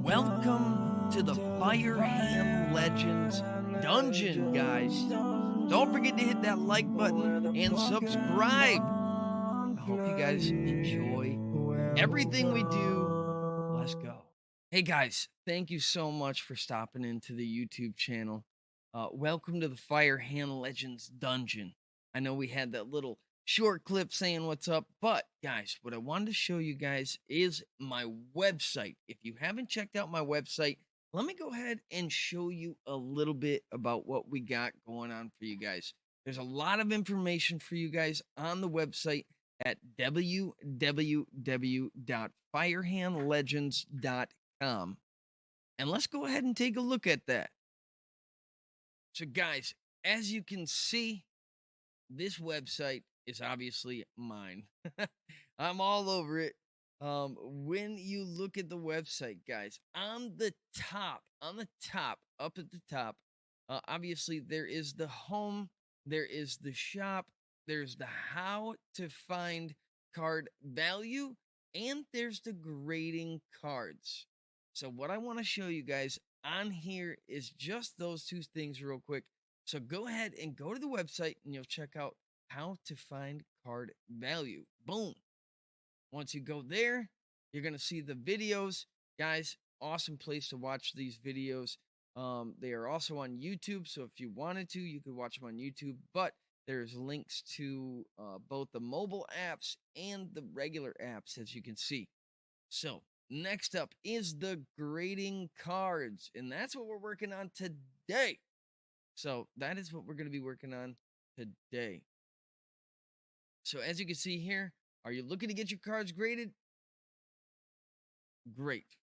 Welcome to the Firehand Legends Dungeon, guys. Don't forget to hit that like button and subscribe. I hope you guys enjoy everything we do. Let's go. Hey, guys, thank you so much for stopping into the YouTube channel. Welcome to the Firehand Legends Dungeon. I know we had that little short clip saying what's up, but guys, what I wanted to show you guys is my website. If you haven't checked out my website, let me go ahead and show you a little bit about what we got going on for you guys. There's a lot of information for you guys on the website at www.firehandlegends.com. And let's go ahead and take a look at that. So guys, as you can see, this website is obviously mine. I'm all over it. When you look at the website, guys, on the top, up at the top, obviously there is the home, there is the shop, there's the how to find card value, and there's the grading cards. So what I want to show you guys on here is just those two things real quick. So go ahead and go to the website and you'll check out how to find card value. Boom. Once you go there, you're going to see the videos. Guys, awesome place to watch these videos. They are also on YouTube, so if you wanted to, you could watch them on YouTube, but there's links to both the mobile apps and the regular apps, as you can see. So next up is the grading cards, and that's what we're working on today. So that is what we're going to be working on today. So as you can see here, are you looking to get your cards graded? Great.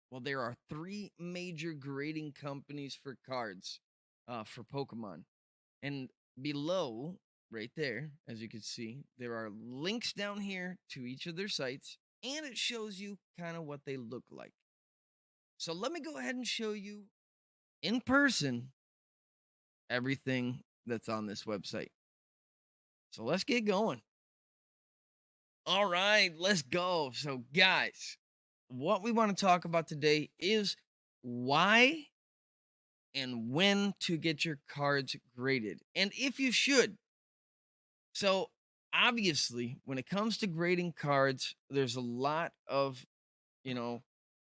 Well, there are 3 major grading companies for cards for Pokemon. And below, right there, as you can see, there are links down here to each of their sites, and it shows you kind of what they look like. So let me go ahead and show you in person everything that's on this website. So let's get going. All right, let's go. So guys, what we want to talk about today is why and when to get your cards graded, and if you should. So obviously, when it comes to grading cards, there's a lot of,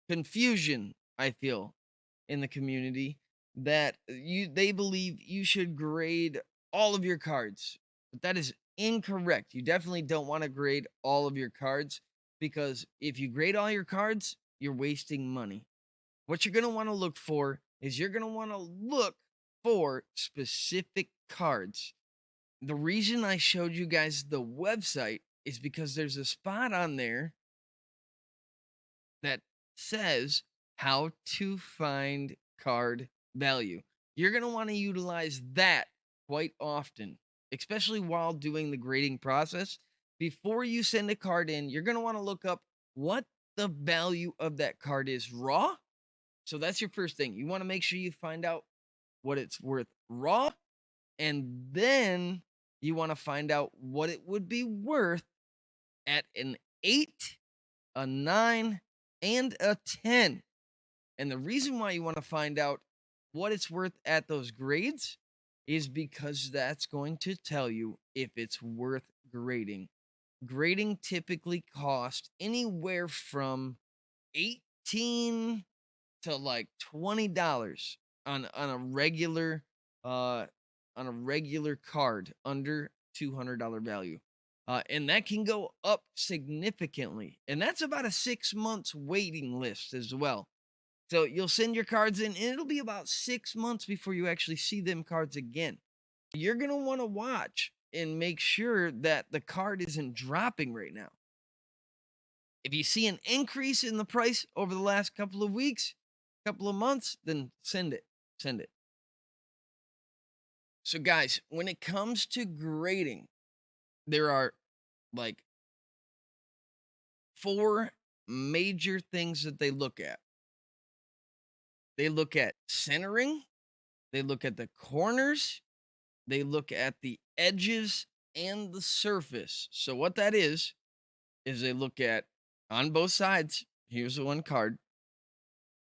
confusion, I feel, in the community that they believe you should grade all of your cards. But that is incorrect. You definitely don't want to grade all of your cards, because if you grade all your cards, you're wasting money. What you're going to want to look for is you're going to want to look for specific cards. The reason I showed you guys the website is because there's a spot on there that says how to find card value. You're going to want to utilize that quite often, especially while doing the grading process. Before you send a card in, you're going to want to look up what the value of that card is raw. So that's your first thing. You want to make sure you find out what it's worth raw, and then you want to find out what it would be worth at an 8, a 9, and a 10. And the reason why you want to find out what it's worth at those grades is because that's going to tell you if it's worth grading. Grading typically costs anywhere from $18 to like $20 on a regular card under $200 value. And that can go up significantly. And that's about a 6 months waiting list as well. So you'll send your cards in, and it'll be about 6 months before you actually see them cards again. You're going to want to watch and make sure that the card isn't dropping right now. If you see an increase in the price over the last couple of weeks, couple of months, then send it. So guys, when it comes to grading, there are like 4 major things that they look at. They look at centering, they look at the corners, they look at the edges and the surface. So what that is they look at on both sides. Here's the one card.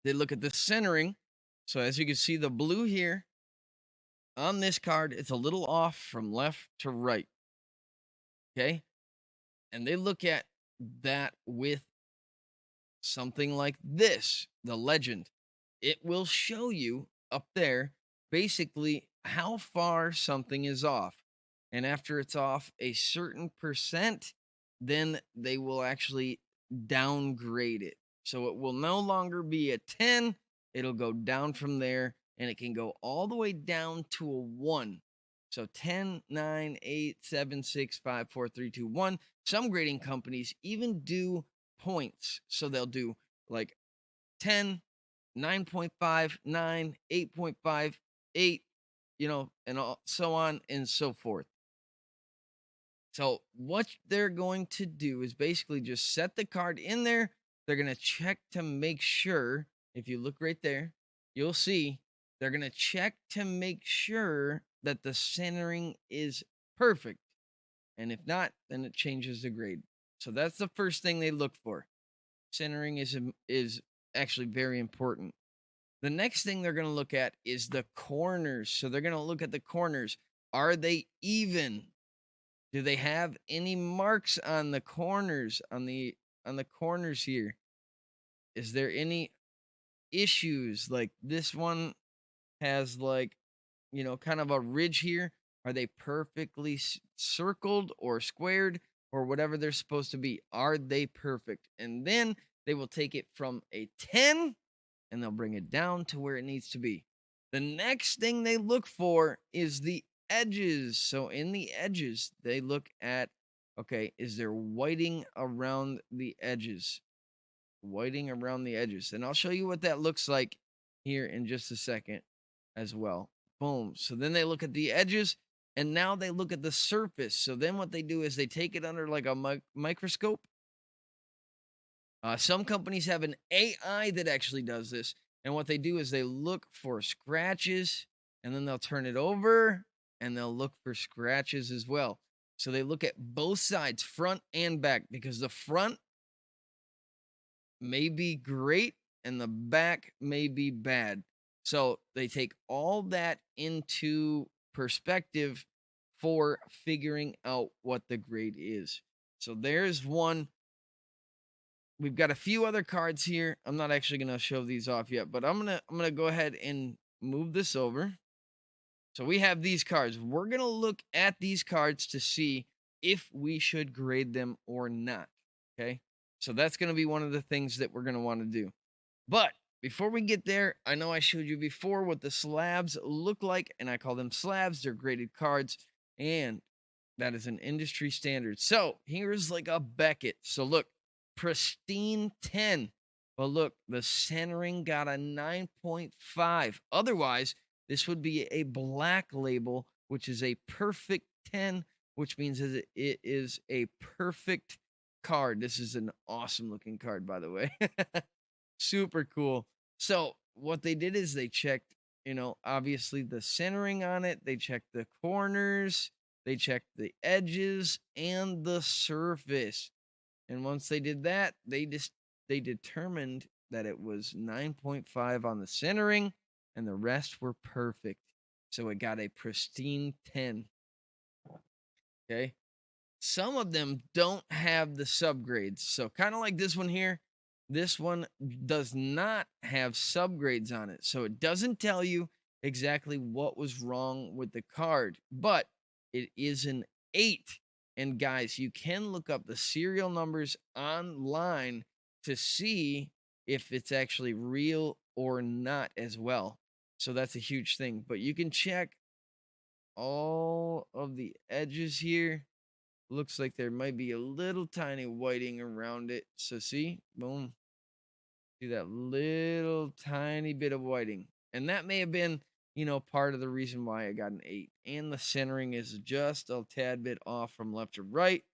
They look at the centering. So as you can see, the blue here on this card, it's a little off from left to right. Okay. And they look at that with something like this, the legend. It will show you up there basically how far something is off. And after it's off a certain percent, then they will actually downgrade it. So it will no longer be a 10, it'll go down from there, and it can go all the way down to a 1. So 10, 9, 8, 7, 6, 5, 4, 3, 2, 1. Some grading companies even do points. So they'll do like 10, 9.5, 9, 8.5, 8, and so on and so forth. So what they're going to do is basically just set the card in there. They're going to check to make sure, if you look right there, you'll see they're going to check to make sure that the centering is perfect. And if not, then it changes the grade. So that's the first thing they look for. Centering is actually very important. The next thing they're going to look at is the corners. So they're going to look at the corners. Are they even? Do they have any marks on the corners, on the corners here? Is there any issues? Like this one has like, kind of a ridge here. Are they perfectly circled or squared or whatever they're supposed to be? Are they perfect? And then they will take it from a 10 and they'll bring it down to where it needs to be. The next thing they look for is the edges. So in the edges, they look at, okay, is there whiting around the edges? Whiting around the edges. And I'll show you what that looks like here in just a second as well. Boom. So then they look at the edges and now they look at the surface. So then what they do is they take it under like a microscope. Some companies have an AI that actually does this. And what they do is they look for scratches and then they'll turn it over and they'll look for scratches as well. So they look at both sides, front and back, because the front may be great and the back may be bad. So they take all that into perspective for figuring out what the grade is. So there's one. We've got a few other cards here. I'm not actually going to show these off yet, but I'm going to go ahead and move this over. So we have these cards. We're going to look at these cards to see if we should grade them or not. Okay? So that's going to be one of the things that we're going to want to do. But before we get there, I know I showed you before what the slabs look like, and I call them slabs. They're graded cards, and that is an industry standard. So here's like a Beckett. So look, pristine 10. But look, the centering got a 9.5. Otherwise, this would be a black label, which is a perfect 10, which means it is a perfect card. This is an awesome looking card, by the way. Super cool. So what they did is they checked, obviously the centering on it. They checked the corners. They checked the edges and the surface. And once they did that, they determined that it was 9.5 on the centering and the rest were perfect. So it got a pristine 10. Okay. Some of them don't have the subgrades. So kind of like this one here, this one does not have subgrades on it. So it doesn't tell you exactly what was wrong with the card, but it is an 8. And guys, you can look up the serial numbers online to see if it's actually real or not as well. So that's a huge thing. But you can check all of the edges here. Looks like there might be a little tiny whiting around it. So see, boom. See that little tiny bit of whiting. And that may have been, part of the reason why I got an 8. And the centering is just a tad bit off from left to right.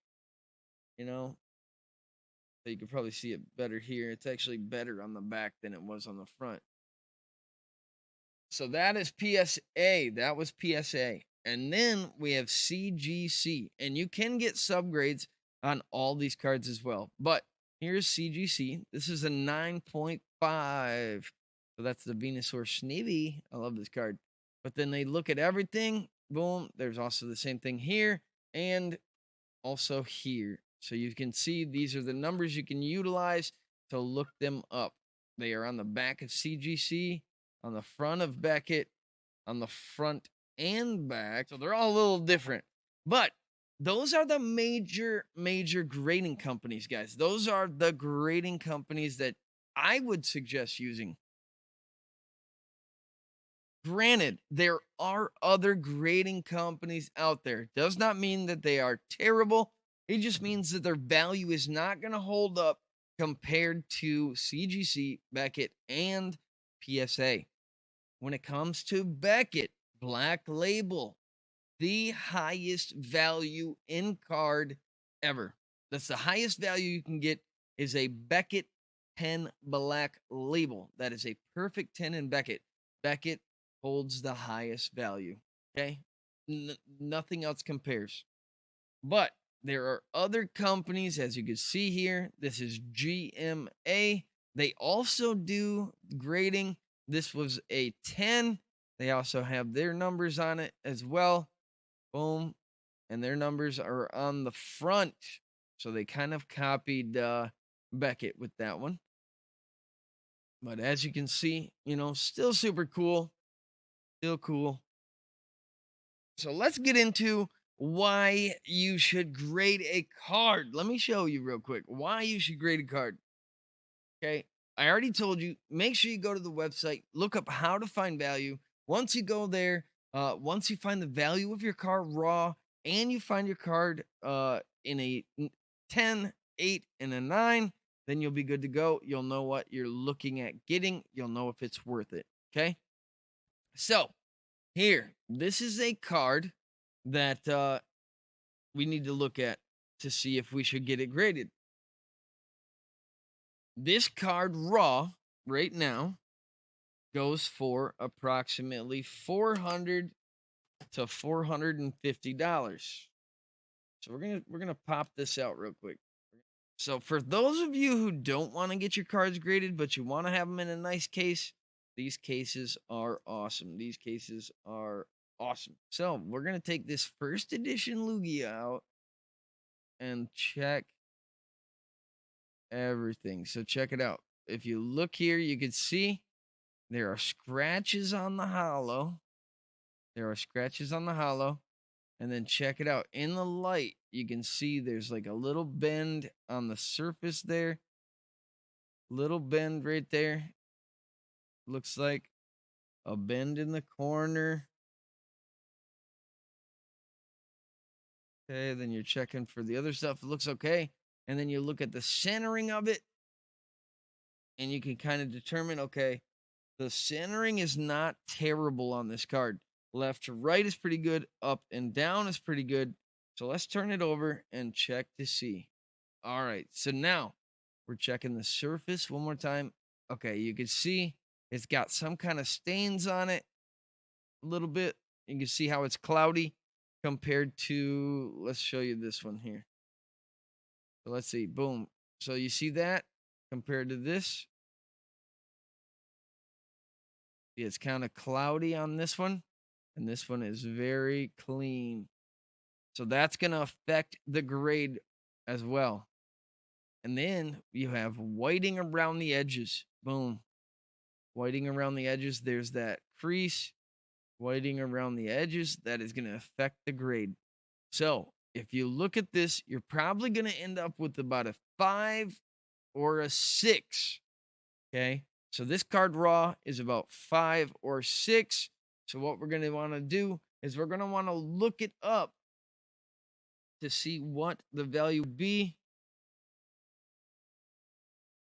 So you can probably see it better here. It's actually better on the back than it was on the front. So that is PSA. That was PSA. And then we have CGC. And you can get subgrades on all these cards as well. But here's CGC. This is a 9.5. So that's the Venusaur Snivy. I love this card. But then they look at everything. Boom. There's also the same thing here and also here. So you can see these are the numbers you can utilize to look them up. They are on the back of CGC, on the front of Beckett, on the front and back. So they're all a little different. But those are the major grading companies, guys. Those are the grading companies that I would suggest using. Granted, there are other grading companies out there. Does not mean that they are terrible. It just means that their value is not going to hold up compared to CGC, Beckett, and PSA. When it comes to Beckett, Black Label, the highest value in card ever. That's the highest value you can get is a Beckett 10 Black Label. That is a perfect 10 in Beckett. Beckett holds the highest value. Okay. Nothing else compares. But there are other companies, as you can see here. This is GMA. They also do grading. This was a 10. They also have their numbers on it as well. Boom. And their numbers are on the front. So they kind of copied Beckett with that one. But as you can see, still super cool. Still cool. So let's get into why you should grade a card. Let me show you real quick why you should grade a card. Okay. I already told you, make sure you go to the website, look up how to find value. Once you go there, once you find the value of your card raw and you find your card in a 10, 8, and a 9, then you'll be good to go. You'll know what you're looking at getting. You'll know if it's worth it. Okay. So here, this is a card that we need to look at to see if we should get it graded. This card raw right now goes for approximately $400 to $450. So we're gonna pop this out real quick. So for those of you who don't want to get your cards graded, but you want to have them in a nice case, these cases are awesome. These cases are awesome. So we're gonna take this first edition Lugia out and check everything. So check it out. If you look here, you can see there are scratches on the hollow. There are scratches on the hollow. And then check it out. In the light, you can see there's like a little bend on the surface there. Little bend right there. Looks like a bend in the corner. Okay, then you're checking for the other stuff. It looks okay. And then you look at the centering of it. And you can kind of determine, okay, the centering is not terrible on this card. Left to right is pretty good. Up and down is pretty good. So let's turn it over and check to see. All right. So now we're checking the surface one more time. Okay. You can see it's got some kind of stains on it a little bit. You can see how it's cloudy compared to, let's show you this one here. So let's see. Boom. So you see that compared to this. It's kind of cloudy on this one, and this one is very clean. So that's going to affect the grade as well. And then you have whiting around the edges. Boom. Whiting around the edges. There's that crease. Whiting around the edges. That is going to affect the grade. So if you look at this, you're probably going to end up with about a 5 or a 6. Okay. So this card raw is about 5 or 6. So what we're going to want to do is we're going to want to look it up to see what the value be.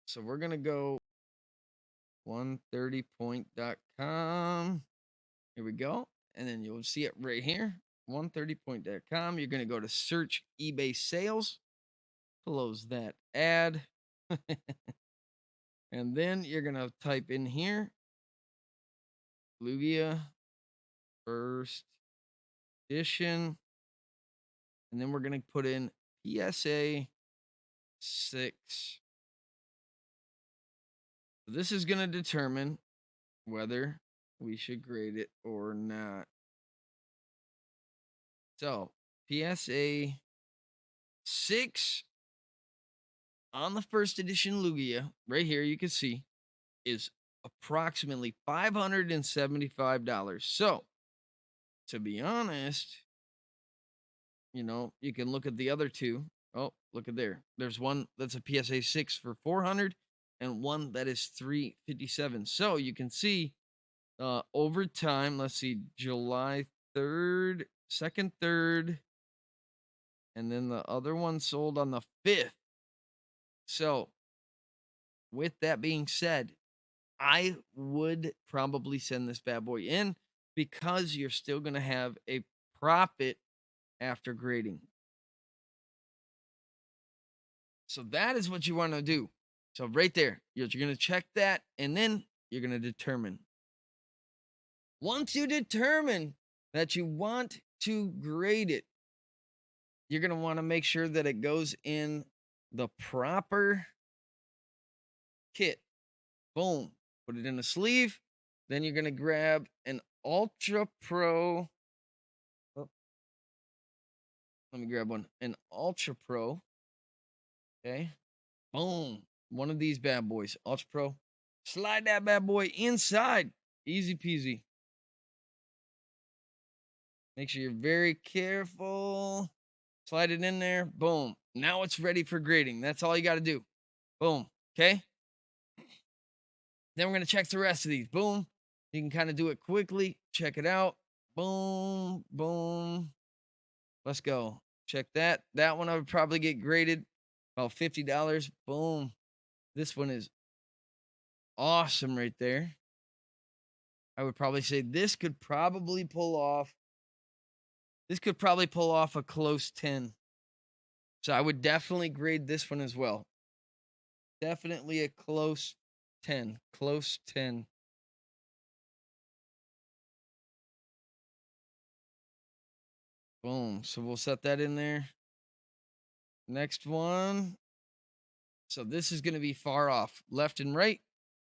So we're going to go 130point.com. Here we go. And then you'll see it right here. 130point.com. You're going to go to search eBay sales. Close that ad. And then you're going to type in here Lugia first edition. And then we're going to put in PSA 6. This is going to determine whether we should grade it or not. So, PSA 6 on the first edition Lugia, right here, you can see, is approximately $575. So, to be honest, you can look at the other two. Oh, look at there. There's one that's a PSA 6 for 400 and one that is 357. So, you can see over time, let's see, July 3rd, 2nd, 3rd, and then the other one sold on the 5th. So, with that being said, I would probably send this bad boy in because you're still going to have a profit after grading. So that is what you want to do. So right there, you're going to check that and then you're going to determine. Once you determine that you want to grade it, you're going to want to make sure that it goes in the proper kit. Boom. Put it in a sleeve. Then you're going to grab an Ultra Pro. Oh, let me grab one. An Ultra Pro. Okay. Boom. One of these bad boys. Ultra Pro. Slide that bad boy inside. Easy peasy. Make sure you're very careful. Slide it in there. Boom. Now it's ready for grading. That's all you got to do. Boom. Okay. Then we're going to check the rest of these. Boom. You can kind of do it quickly. Check it out. Boom. Boom. Let's go. Check that. That one I would probably get graded about $50. Boom. This one is awesome right there. I would probably say this could probably pull off a close 10. So I would definitely grade this one as well. Definitely a close 10. Close 10. Boom. So we'll set that in there. Next one. So this is going to be far off. Left and right.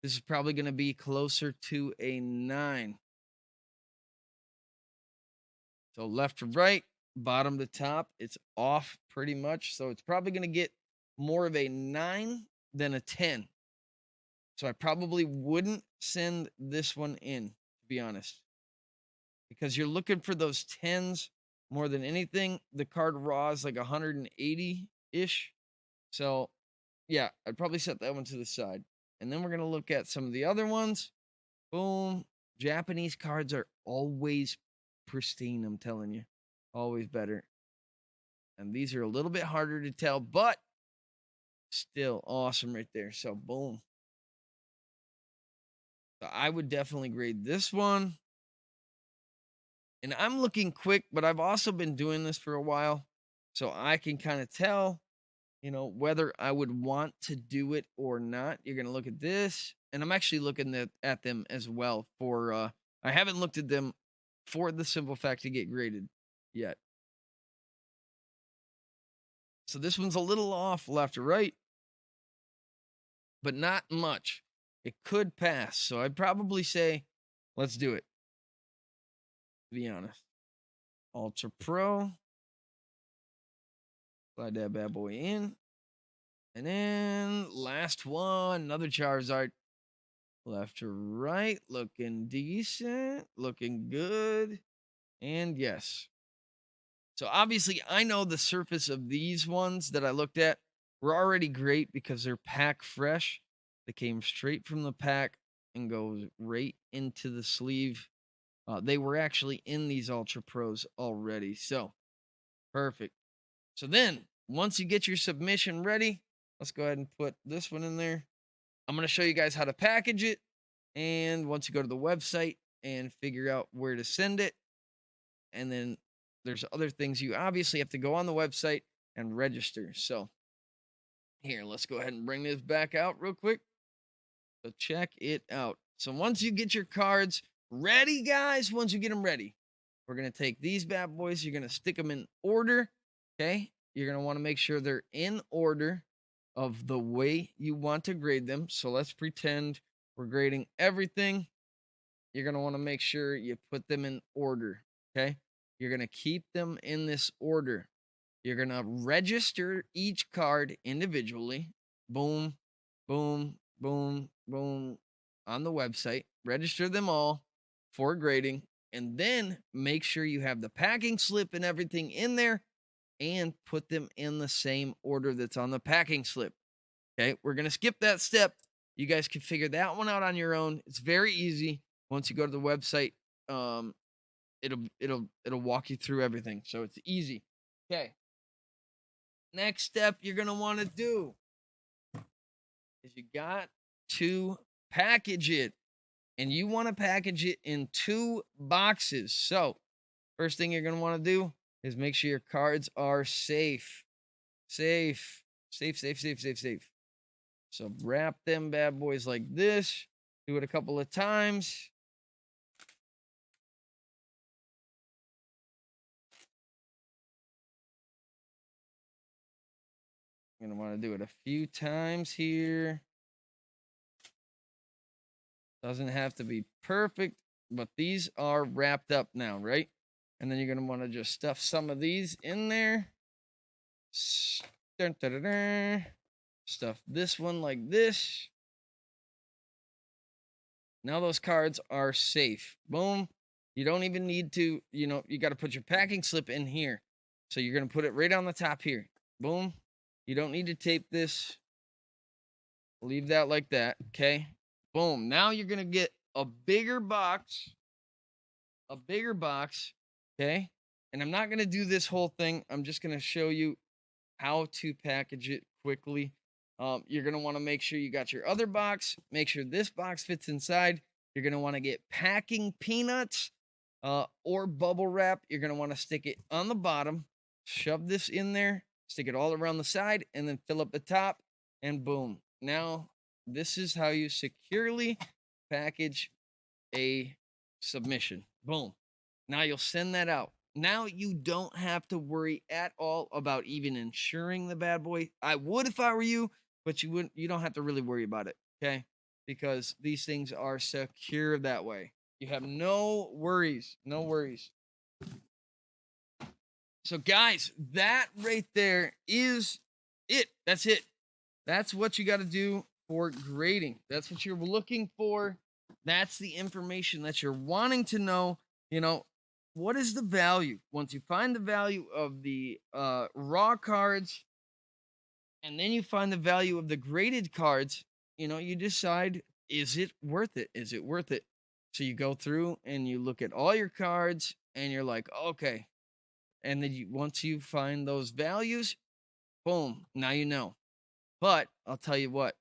This is probably going to be closer to a 9. So left to right, bottom to top, it's off pretty much. So it's probably going to get more of a 9 than a 10. So I probably wouldn't send this one in, to be honest, because you're looking for those 10s more than anything. The card raw is like 180-ish. So yeah, I'd probably set that one to the side. And then we're going to look at some of the other ones. Boom. Japanese cards are always pristine, I'm telling you. Always better. And these are a little bit harder to tell, but still awesome right there. So boom. So I would definitely grade this one. And I'm looking quick, but I've also been doing this for a while. So I can kind of tell, whether I would want to do it or not. You're going to look at this. And I'm actually looking at them as well for, I haven't looked at them for the simple fact to get graded yet. So this one's a little off left to right, but not much. It could pass. So I'd probably say, let's do it. To be honest. Ultra Pro. Slide that bad boy in. And then last one, another Charizard. Left to right, looking decent, looking good. And yes. So obviously, I know the surface of these ones that I looked at were already great because they're pack fresh. They came straight from the pack and goes right into the sleeve. They were actually in these Ultra Pros already. So perfect. So then, once you get your submission ready, let's go ahead and put this one in there. I'm going to show you guys how to package it. And once you go to the website and figure out where to send it, and then there's other things you obviously have to go on the website and register. So here, let's go ahead and bring this back out real quick. So check it out. So once you get your cards ready, guys, once you get them ready, we're going to take these bad boys. You're going to stick them in order. Okay. You're going to want to make sure they're in order of the way you want to grade them. So let's pretend we're grading everything. you're going to want to make sure you put them in order, okay? You're going to keep them in this order. You're going to register each card individually. Boom, boom, boom, boom on the website. Register them all for grading. And then make sure you have the packing slip and everything in there and put them in the same order that's on the packing slip. Okay, we're going to skip that step. You guys can figure that one out on your own. It's very easy. Once you go to the website, it'll walk you through everything. So it's easy. Okay. Next step you're going to want to do is you got to package it. And you want to package it in 2 boxes. So, first thing you're going to want to do is make sure your cards are safe. Safe. So, wrap them bad boys like this. Do it a couple of times. You're going to want to do it a few times here. Doesn't have to be perfect, but these are wrapped up now, right? And then you're going to want to just stuff some of these in there. Stuff this one like this. Now those cards are safe. Boom. You don't even need to, you got to put your packing slip in here. So you're going to put it right on the top here. Boom. You don't need to tape this. Leave that like that, okay? Boom. Now you're going to get a bigger box. Okay? And I'm not going to do this whole thing. I'm just going to show you how to package it quickly. You're going to want to make sure you got your other box. Make sure this box fits inside. You're going to want to get packing peanuts or bubble wrap. You're going to want to stick it on the bottom. Shove this in there. Stick it all around the side. And then fill up the top. And boom. Now, this is how you securely package a submission. Boom. Now you'll send that out. Now you don't have to worry at all about even insuring the bad boy. I would if I were you, but you don't have to really worry about it, okay? Because these things are secure that way. You have no worries. No worries. So guys, that right there is it. That's it. That's what you got to do for grading. That's what you're looking for. That's the information that you're wanting to know. What is the value? Once you find the value of the raw cards, and then you find the value of the graded cards, you decide, is it worth it? Is it worth it? So you go through and you look at all your cards and you're like, okay. And then once you find those values, boom, now you know. But I'll tell you what,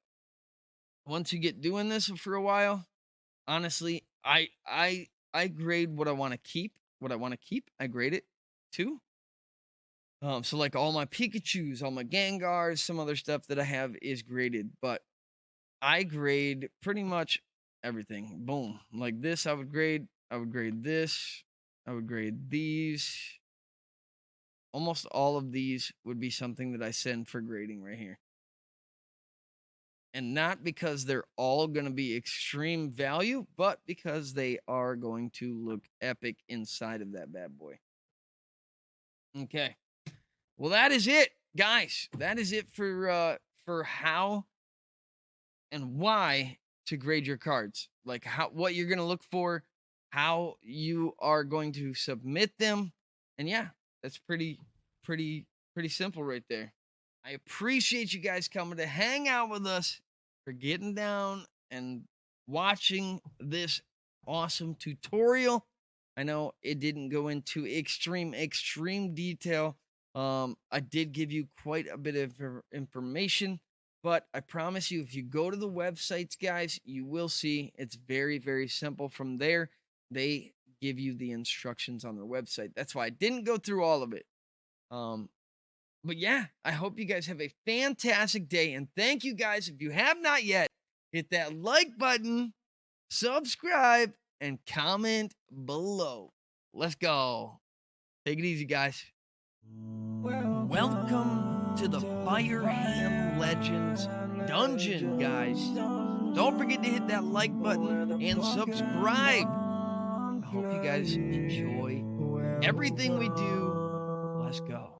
once you get doing this for a while, honestly, I grade what I want to keep. What I want to keep, I grade it too. So like all my Pikachus, all my Gengars, some other stuff that I have is graded, but I grade pretty much everything. Boom. Like this, I would grade this. I would grade these. Almost all of these would be something that I send for grading right here. And not because they're all going to be extreme value, but because they are going to look epic inside of that bad boy. Okay. Well, that is it, guys. That is it for how and why to grade your cards. Like what you're going to look for, how you are going to submit them. And yeah, that's pretty simple right there. I appreciate you guys coming to hang out with us, for getting down and watching this awesome tutorial. I know it didn't go into extreme detail. I did give you quite a bit of information, but I promise you, if you go to the websites, guys, you will see it's very, very simple. From there, they give you the instructions on their website. That's why I didn't go through all of it. But yeah, I hope you guys have a fantastic day. And thank you guys. If you have not yet, hit that like button, subscribe, and comment below. Let's go. Take it easy, guys. Welcome to the Firehand Legends Dungeon, guys. Don't forget to hit that like button and subscribe. hope you guys enjoy everything we do. Let's go.